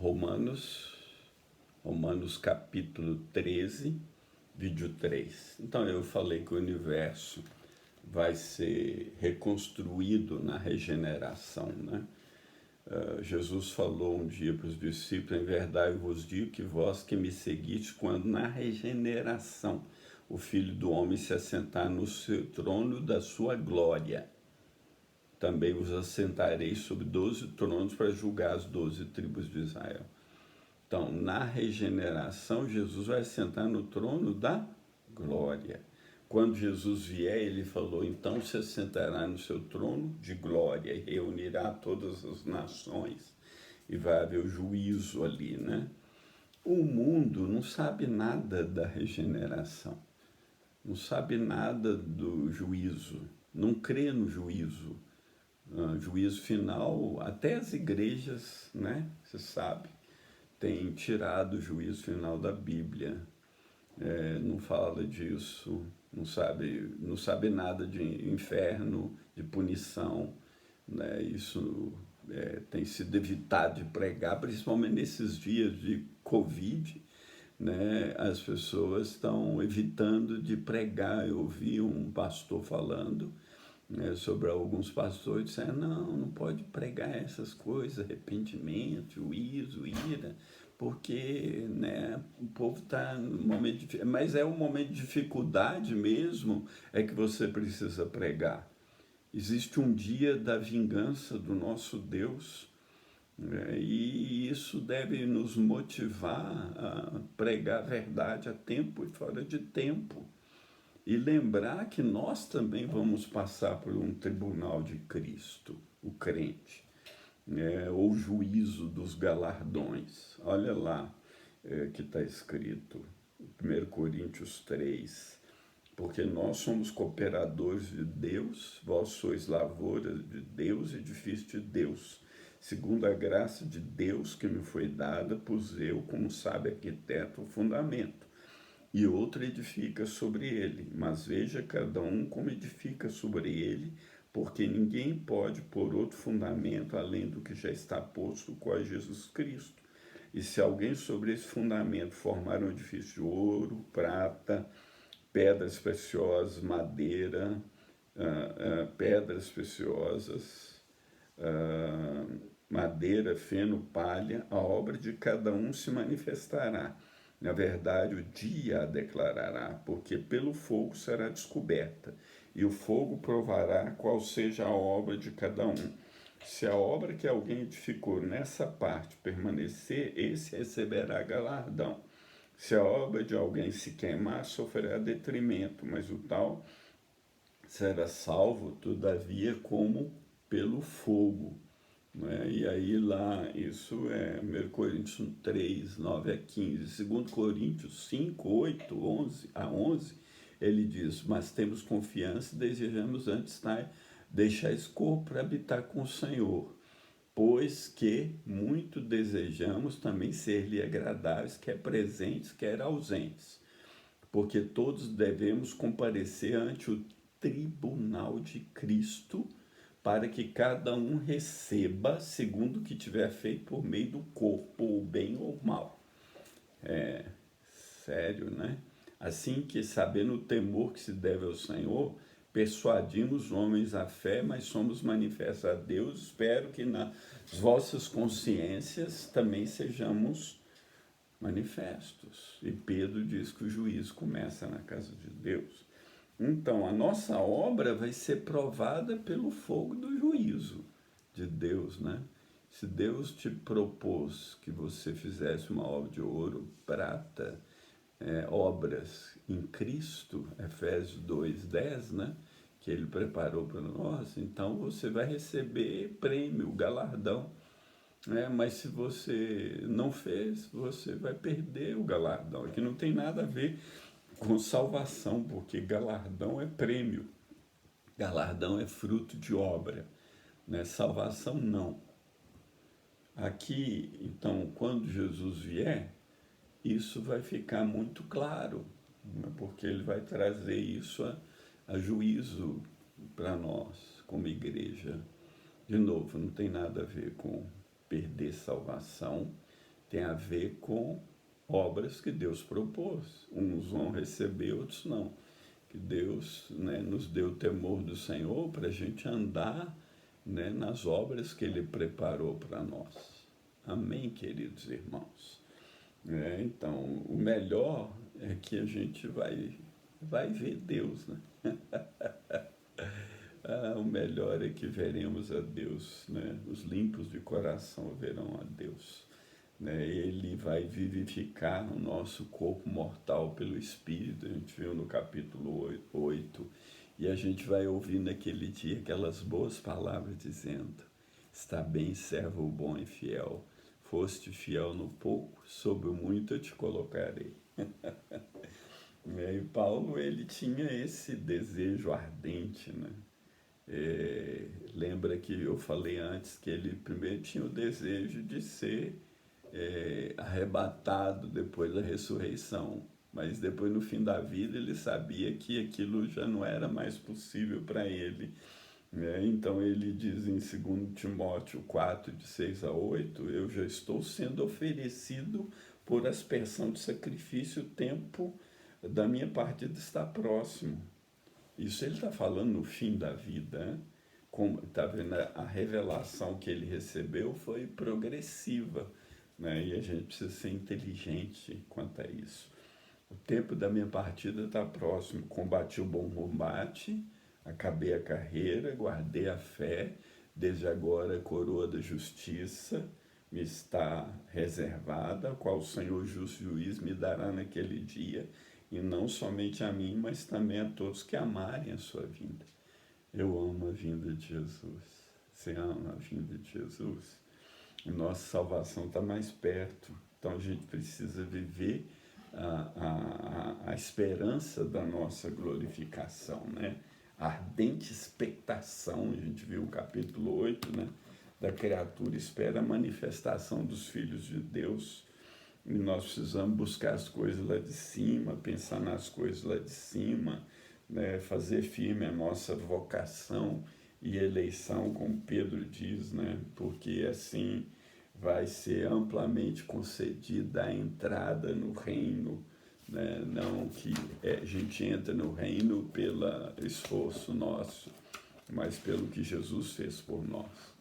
Romanos, Romanos capítulo 13, vídeo 3. Então eu falei que o universo vai ser reconstruído na regeneração, né? Jesus falou um dia para os discípulos: em verdade eu vos digo que vós que me seguiste, quando na regeneração o Filho do Homem se assentar no seu trono da sua glória, também vos assentarei sobre 12 tronos para julgar as 12 tribos de Israel. Então, na regeneração, Jesus vai sentar no trono da glória. Quando Jesus vier, ele falou: então se assentará no seu trono de glória e reunirá todas as nações e vai haver o juízo ali, né? O mundo não sabe nada da regeneração, não sabe nada do juízo, não crê no juízo. Juízo final, até as igrejas, né? Você sabe, tem tirado o juízo final da Bíblia. Não fala disso, não sabe nada de inferno, de punição, né? Isso tem sido evitado de pregar, principalmente nesses dias de Covid, né? As pessoas estão evitando de pregar. Eu ouvi um pastor falando, né, sobre alguns pastores, disseram: não pode pregar essas coisas, arrependimento, juízo, ira, porque, né, o povo está no momento de... Mas é um momento de dificuldade mesmo, é que você precisa pregar. Existe um dia da vingança do nosso Deus, né, e isso deve nos motivar a pregar a verdade a tempo e fora de tempo. E lembrar que nós também vamos passar por um tribunal de Cristo, o crente, né? Ou juízo dos galardões. Olha lá que está escrito, 1 Coríntios 3, porque nós somos cooperadores de Deus, vós sois lavoura de Deus, edifício de Deus. Segundo a graça de Deus que me foi dada, pus eu, como sábio arquiteto, o fundamento, e outro edifica sobre ele. Mas veja cada um como edifica sobre ele, porque ninguém pode pôr outro fundamento além do que já está posto, qual é Jesus Cristo. E se alguém sobre esse fundamento formar um edifício de ouro, prata, pedras preciosas, madeira, pedras preciosas, madeira, feno, palha, a obra de cada um se manifestará. Na verdade, o dia a declarará, porque pelo fogo será descoberta, e o fogo provará qual seja a obra de cada um. Se a obra que alguém edificou nessa parte permanecer, esse receberá galardão. Se a obra de alguém se queimar, sofrerá detrimento, mas o tal será salvo, todavia, como pelo fogo. Né? E aí lá, isso é 1 Coríntios 3, 9 a 15. 2 Coríntios 5, 8, 11 a 11, ele diz: mas temos confiança e desejamos antes deixar esse corpo para habitar com o Senhor, pois que muito desejamos também ser-lhe agradáveis, quer presentes, quer ausentes, porque todos devemos comparecer ante o tribunal de Cristo, para que cada um receba segundo o que tiver feito por meio do corpo, ou bem ou mal. Sério, né? Assim que, sabendo o temor que se deve ao Senhor, persuadimos os homens à fé, mas somos manifestos a Deus. Espero que nas vossas consciências também sejamos manifestos. E Pedro diz que o juízo começa na casa de Deus. Então, a nossa obra vai ser provada pelo fogo do juízo de Deus, né? Se Deus te propôs que você fizesse uma obra de ouro, prata, obras em Cristo, Efésios 2:10, né? Que Ele preparou para nós, então você vai receber prêmio, galardão. Mas se você não fez, você vai perder o galardão. Aqui não tem nada a ver com salvação, porque galardão é prêmio, galardão é fruto de obra, né? Salvação não. Aqui, então, quando Jesus vier, isso vai ficar muito claro, né? Porque ele vai trazer isso a juízo para nós, como igreja. De novo, não tem nada a ver com perder salvação, tem a ver com obras que Deus propôs. Uns vão receber, outros não. Que Deus, né, nos deu o temor do Senhor para a gente andar, né, nas obras que Ele preparou para nós. Amém, queridos irmãos? Então, o melhor é que a gente vai ver Deus, né? O melhor é que veremos a Deus, né? Os limpos de coração verão a Deus. Né? Ele vai vivificar o nosso corpo mortal pelo Espírito, a gente viu no capítulo 8, e a gente vai ouvir naquele dia aquelas boas palavras dizendo: está bem, servo bom e fiel, foste fiel no pouco, sobre o muito eu te colocarei. E Paulo, ele tinha esse desejo ardente, né? Lembra que eu falei antes que ele primeiro tinha o desejo de ser arrebatado depois da ressurreição, mas depois no fim da vida ele sabia que aquilo já não era mais possível para ele. Então ele diz em 2 Timóteo 4, de 6 a 8, eu já estou sendo oferecido por aspersão de sacrifício, o tempo da minha partida está próximo. Isso ele está falando no fim da vida, né? Como está vendo, a revelação que ele recebeu foi progressiva, né? E a gente precisa ser inteligente quanto a isso. O tempo da minha partida está próximo. Combati o bom combate, acabei a carreira, guardei a fé. Desde agora a coroa da justiça me está reservada, a qual o Senhor justo juiz me dará naquele dia, e não somente a mim, mas também a todos que amarem a sua vinda. Eu amo a vinda de Jesus. Você ama a vinda de Jesus? Nossa salvação está mais perto. Então a gente precisa viver a esperança da nossa glorificação, né? A ardente expectação, a gente viu o capítulo 8, né? Da criatura espera a manifestação dos filhos de Deus. E nós precisamos buscar as coisas lá de cima, pensar nas coisas lá de cima, né? Fazer firme a nossa vocação e eleição, como Pedro diz, né? Porque assim vai ser amplamente concedida a entrada no reino, né? Não que a gente entra no reino pelo esforço nosso, mas pelo que Jesus fez por nós,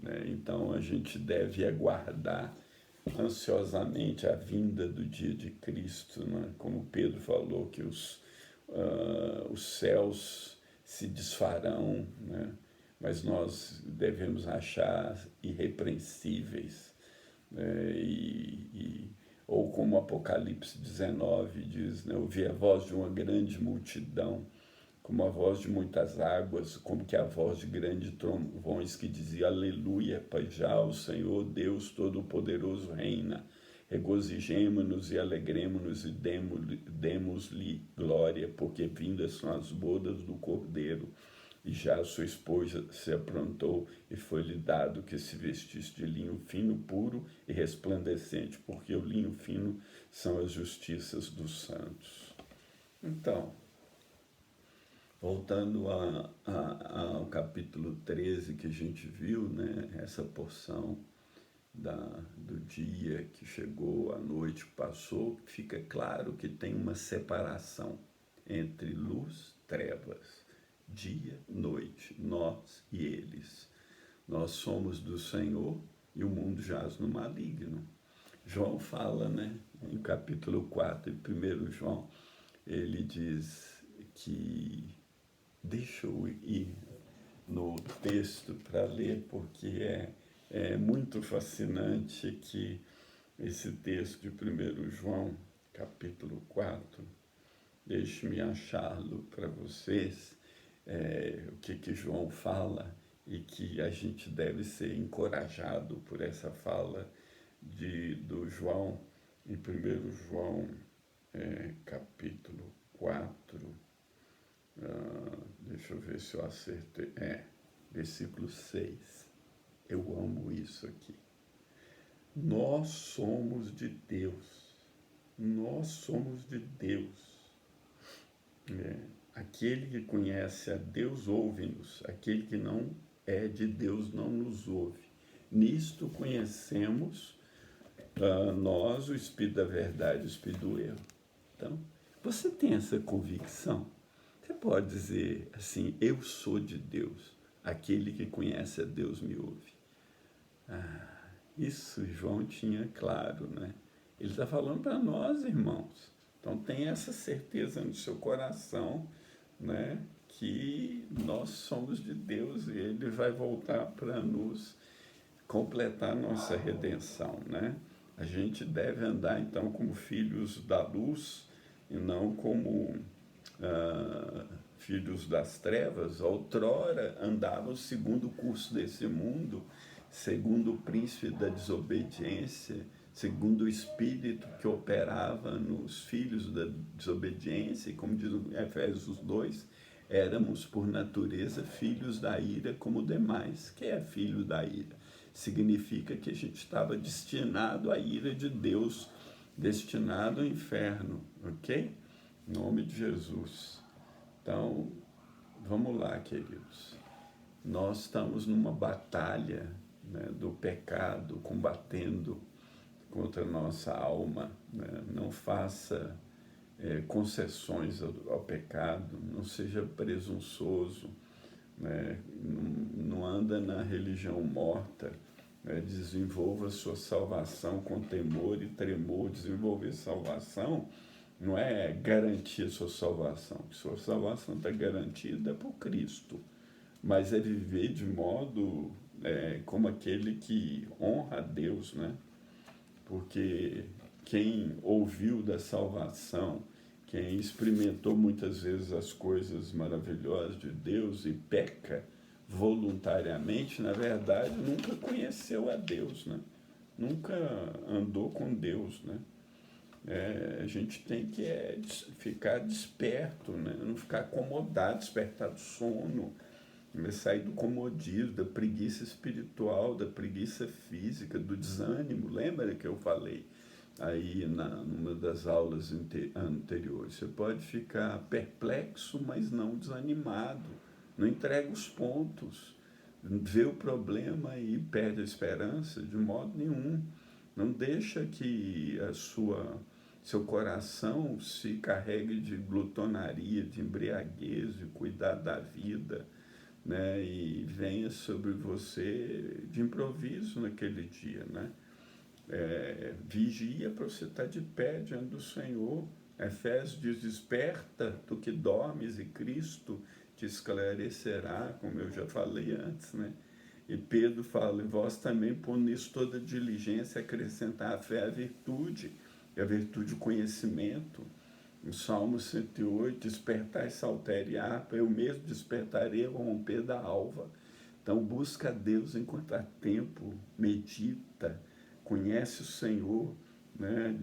né? Então a gente deve aguardar ansiosamente a vinda do dia de Cristo, né? Como Pedro falou, que os céus se desfarão, né? Mas nós devemos achar irrepreensíveis, né? Ou como Apocalipse 19 diz, né? Ouvir a voz de uma grande multidão, como a voz de muitas águas, como que a voz de grandes trovões que dizia: aleluia, pois já o Senhor Deus Todo-Poderoso reina. Regozijemo-nos e alegremo-nos e demos-lhe glória, porque vindas são as bodas do Cordeiro, e já a sua esposa se aprontou, e foi-lhe dado que se vestisse de linho fino, puro e resplandecente, porque o linho fino são as justiças dos santos. Então, voltando ao capítulo 13 que a gente viu, né, essa porção do dia que chegou, a noite que passou, fica claro que tem uma separação entre luz, trevas, dia, noite, nós e eles. Nós somos do Senhor e o mundo jaz no maligno. João fala, né, em capítulo 4, em 1 João, ele diz que... Deixa eu ir no texto para ler, porque é muito fascinante que esse texto de 1 João, capítulo 4, deixe-me achá-lo para vocês, o que João fala, e que a gente deve ser encorajado por essa fala do João, em 1 João, capítulo 4, deixa eu ver se eu acertei. Versículo 6. Eu amo isso aqui. Nós somos de Deus. Nós somos de Deus. Aquele que conhece a Deus ouve-nos. Aquele que não é de Deus não nos ouve. Nisto conhecemos nós, o Espírito da verdade, o Espírito do erro. Então, você tem essa convicção? Você pode dizer assim, eu sou de Deus, aquele que conhece a Deus me ouve. Isso João tinha claro, né? Ele está falando para nós, irmãos. Então, tenha essa certeza no seu coração, né? Que nós somos de Deus e Ele vai voltar para nos completar nossa redenção, né? A gente deve andar, então, como filhos da luz e não como filhos das trevas. Outrora andavam segundo o curso desse mundo, segundo o príncipe da desobediência, segundo o espírito que operava nos filhos da desobediência, e como diz em Efésios 2, éramos por natureza filhos da ira como demais. Que é filho da ira? Significa que a gente estava destinado à ira de Deus, destinado ao inferno, ok? Em nome de Jesus. Então, vamos lá, queridos. Nós estamos numa batalha, né, do pecado, combatendo contra a nossa alma, né? Não faça concessões ao pecado, não seja presunçoso, né? Não anda na religião morta, né? Desenvolva sua salvação com temor e tremor. Desenvolver salvação não é garantir sua salvação. Sua salvação está garantida por Cristo, mas é viver de modo como aquele que honra a Deus, né? Porque quem ouviu da salvação, quem experimentou muitas vezes as coisas maravilhosas de Deus e peca voluntariamente, na verdade, nunca conheceu a Deus, né? Nunca andou com Deus, né? A gente tem que ficar desperto, né? Não ficar acomodado, despertar do sono, sair do comodismo, da preguiça espiritual, da preguiça física, do desânimo. Lembra que eu falei aí numa das aulas anteriores? Você pode ficar perplexo, mas não desanimado. Não entrega os pontos. Vê o problema e perde a esperança de modo nenhum. Não deixa que seu coração se carregue de glutonaria, de embriaguez, de cuidar da vida, né? E venha sobre você de improviso naquele dia, né? Vigia para você estar de pé diante do Senhor. Efésios diz, desperta do que dormes e Cristo te esclarecerá, como eu já falei antes, né? E Pedro fala, e vós também, por nisso toda diligência, acrescentar a fé à virtude, e a virtude o conhecimento. No Salmo 108, despertai saltério e harpa, eu mesmo despertarei ao romper da alva. Então busca a Deus enquanto há tempo, medita, conhece o Senhor, né?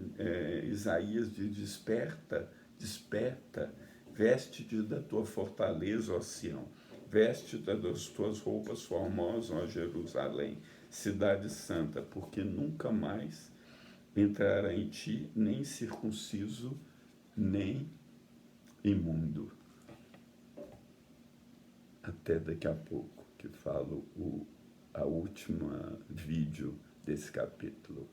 Isaías diz, desperta, desperta, veste-te da tua fortaleza, ó Sião, veste-te das tuas roupas formosas, ó Jerusalém, cidade santa, porque nunca mais entrará em ti nem circunciso, nem imundo. Até daqui a pouco, que falo a última vídeo desse capítulo.